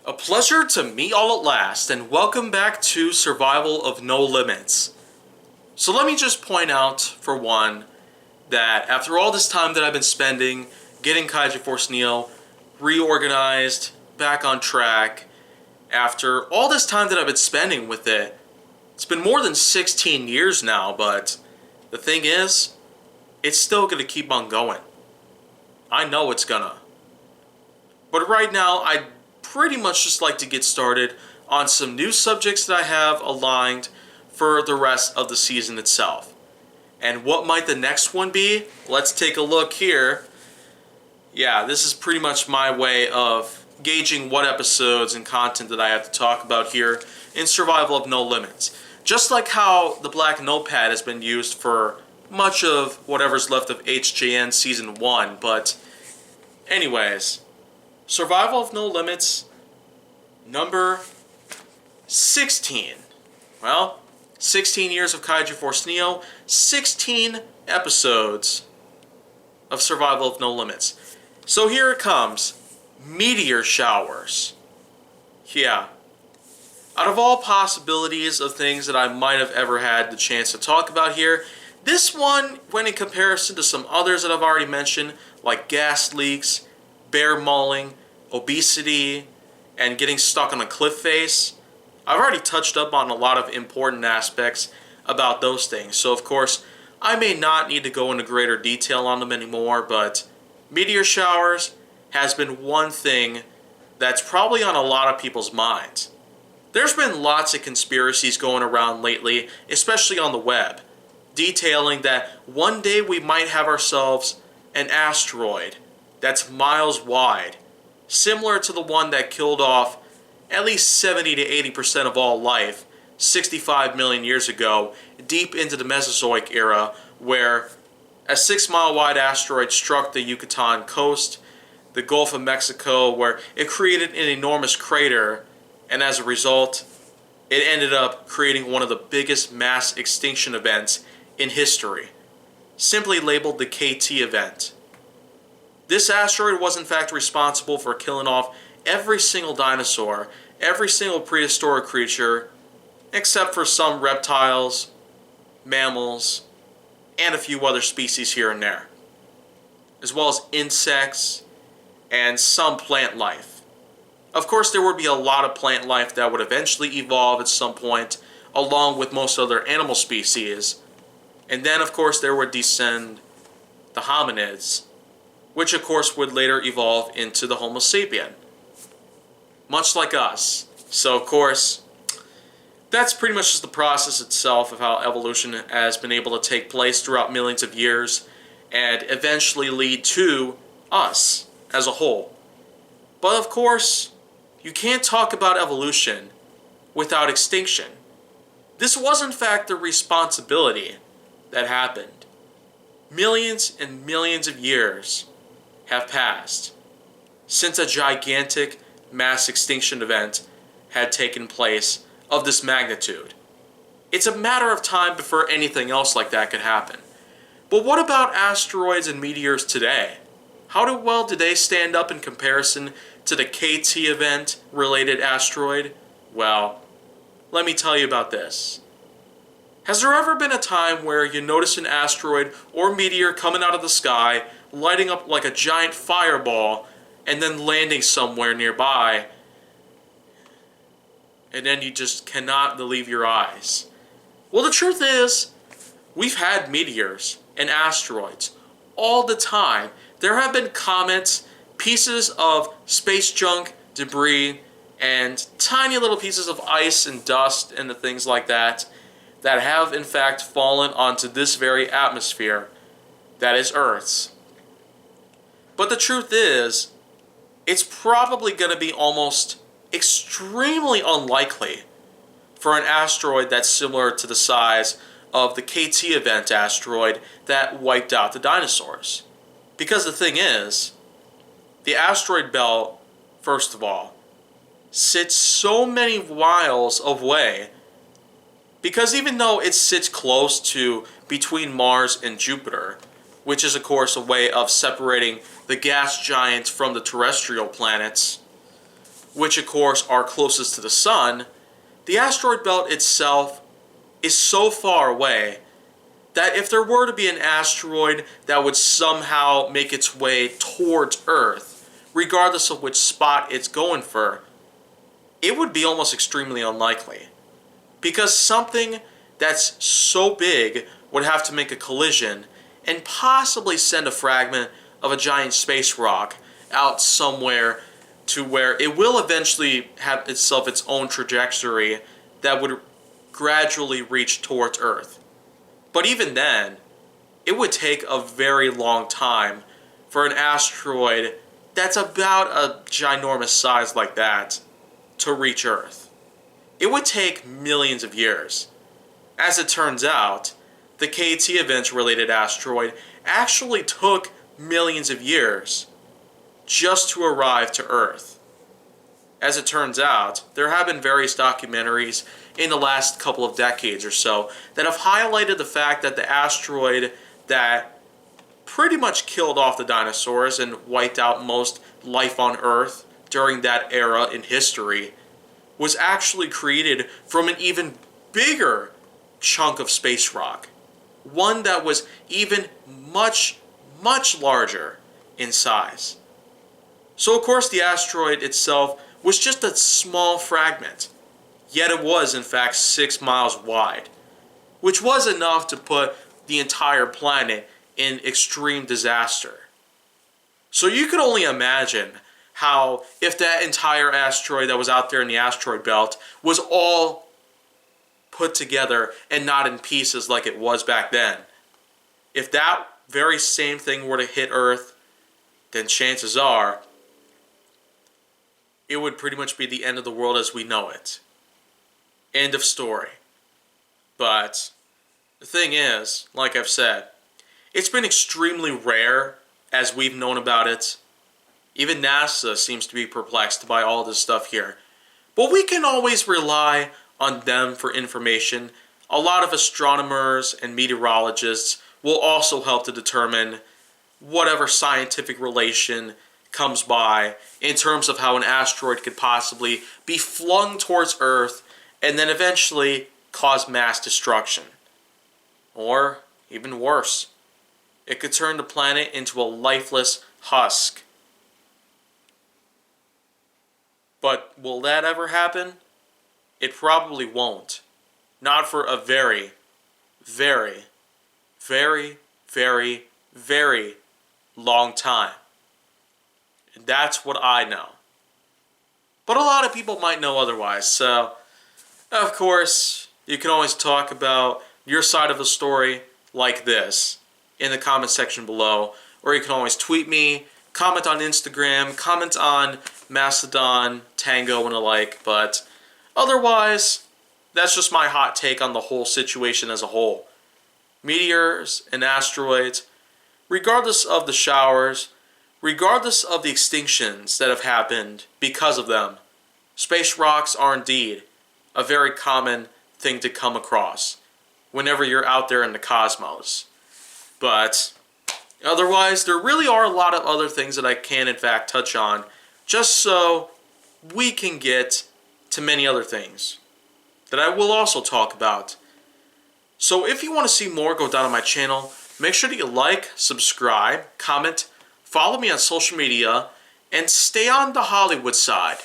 A pleasure to meet all at last, and welcome back to Survival of No Limits. So let me just point out, for one, that after all this time that I've been spending getting Kaiju Force Neo reorganized, back on track, after all this time that I've been spending with it, it's been more than 16 years now, but the thing is, it's still going to keep on going. I know it's gonna. But right now, I'd pretty much just like to get started on some new subjects that I have aligned for the rest of the season itself. And what might the next one be? Let's take a look here. Yeah, this is pretty much my way of gauging what episodes and content that I have to talk about here in Survival of No Limits. Just like how the black notepad has been used for much of whatever's left of HJN Season 1, but anyways, Survival of No Limits, number 16. Well, 16 years of Kaiju Force Neo, 16 episodes of Survival of No Limits. So here it comes, Meteor Showers. Yeah. Out of all possibilities of things that I might have ever had the chance to talk about here, this one, when in comparison to some others that I've already mentioned, like gas leaks, bear mauling, obesity, and getting stuck on a cliff face, I've already touched up on a lot of important aspects about those things. So of course, I may not need to go into greater detail on them anymore, but Meteor Showers has been one thing that's probably on a lot of people's minds. There's been lots of conspiracies going around lately, especially on the web, detailing that one day we might have ourselves an asteroid that's miles wide, similar to the one that killed off at least 70 to 80% of all life 65 million years ago, deep into the Mesozoic era, where a 6-mile wide asteroid struck the Yucatan coast, the Gulf of Mexico, where it created an enormous crater, and as a result, it ended up creating one of the biggest mass extinction events in history, simply labeled the KT event. This asteroid was in fact responsible for killing off every single dinosaur, every single prehistoric creature, except for some reptiles, mammals, and a few other species here and there, as well as insects and some plant life. Of course, there would be a lot of plant life that would eventually evolve at some point, along with most other animal species. And then, of course, there would descend the hominids, which, of course, would later evolve into the Homo sapien, much like us. So, of course, that's pretty much just the process itself of how evolution has been able to take place throughout millions of years and eventually lead to us as a whole. But, of course, you can't talk about evolution without extinction. This was, in fact, the responsibility that happened. Millions and millions of years have passed since a gigantic mass extinction event had taken place of this magnitude. It's a matter of time before anything else like that could happen. But what about asteroids and meteors today? How well do they stand up in comparison to the KT event related asteroid? Well, let me tell you about this. Has there ever been a time where you notice an asteroid or meteor coming out of the sky, lighting up like a giant fireball, and then landing somewhere nearby, and then you just cannot believe your eyes? Well, the truth is, we've had meteors and asteroids all the time. There have been comets, pieces of space junk, debris, and tiny little pieces of ice and dust and the things like that have in fact fallen onto this very atmosphere that is Earth's. But the truth is, it's probably going to be almost extremely unlikely for an asteroid that's similar to the size of the KT event asteroid that wiped out the dinosaurs. Because the thing is, the asteroid belt, first of all, sits so many miles away, because even though it sits close to between Mars and Jupiter, which is of course a way of separating the gas giants from the terrestrial planets, which of course are closest to the sun, the asteroid belt itself is so far away that if there were to be an asteroid that would somehow make its way towards Earth, regardless of which spot it's going for, it would be almost extremely unlikely. Because something that's so big would have to make a collision and possibly send a fragment of a giant space rock out somewhere to where it will eventually have itself its own trajectory that would gradually reach towards Earth. But even then, it would take a very long time for an asteroid that's about a ginormous size like that to reach Earth. It would take millions of years. As it turns out, the KT event-related asteroid actually took millions of years just to arrive to Earth. As it turns out, there have been various documentaries in the last couple of decades or so that have highlighted the fact that the asteroid that pretty much killed off the dinosaurs and wiped out most life on Earth during that era in history was actually created from an even bigger chunk of space rock. One that was even much, much larger in size. So of course the asteroid itself was just a small fragment, yet it was in fact 6 miles wide, which was enough to put the entire planet in extreme disaster. So you could only imagine how if that entire asteroid that was out there in the asteroid belt was all put together and not in pieces like it was back then, if that very same thing were to hit Earth, then chances are it would pretty much be the end of the world as we know it. End of story. But the thing is, like I've said, it's been extremely rare as we've known about it. Even NASA seems to be perplexed by all this stuff here. But we can always rely on them for information. A lot of astronomers and meteorologists will also help to determine whatever scientific relation comes by in terms of how an asteroid could possibly be flung towards Earth and then eventually cause mass destruction. Or, even worse, it could turn the planet into a lifeless husk. But will that ever happen? It probably won't. Not for a very, very, very, very, very long time. And that's what I know. But a lot of people might know otherwise, so of course, you can always talk about your side of the story like this in the comment section below, or you can always tweet me, comment on Instagram, comment on Mastodon, Tango, and the like, but otherwise, that's just my hot take on the whole situation as a whole. Meteors and asteroids, regardless of the showers, regardless of the extinctions that have happened because of them, space rocks are indeed a very common thing to come across whenever you're out there in the cosmos. But otherwise, there really are a lot of other things that I can in fact touch on, just so we can get to many other things that I will also talk about. So if you want to see more go down on my channel, make sure that you like, subscribe, comment, follow me on social media, and stay on the Hollywood side.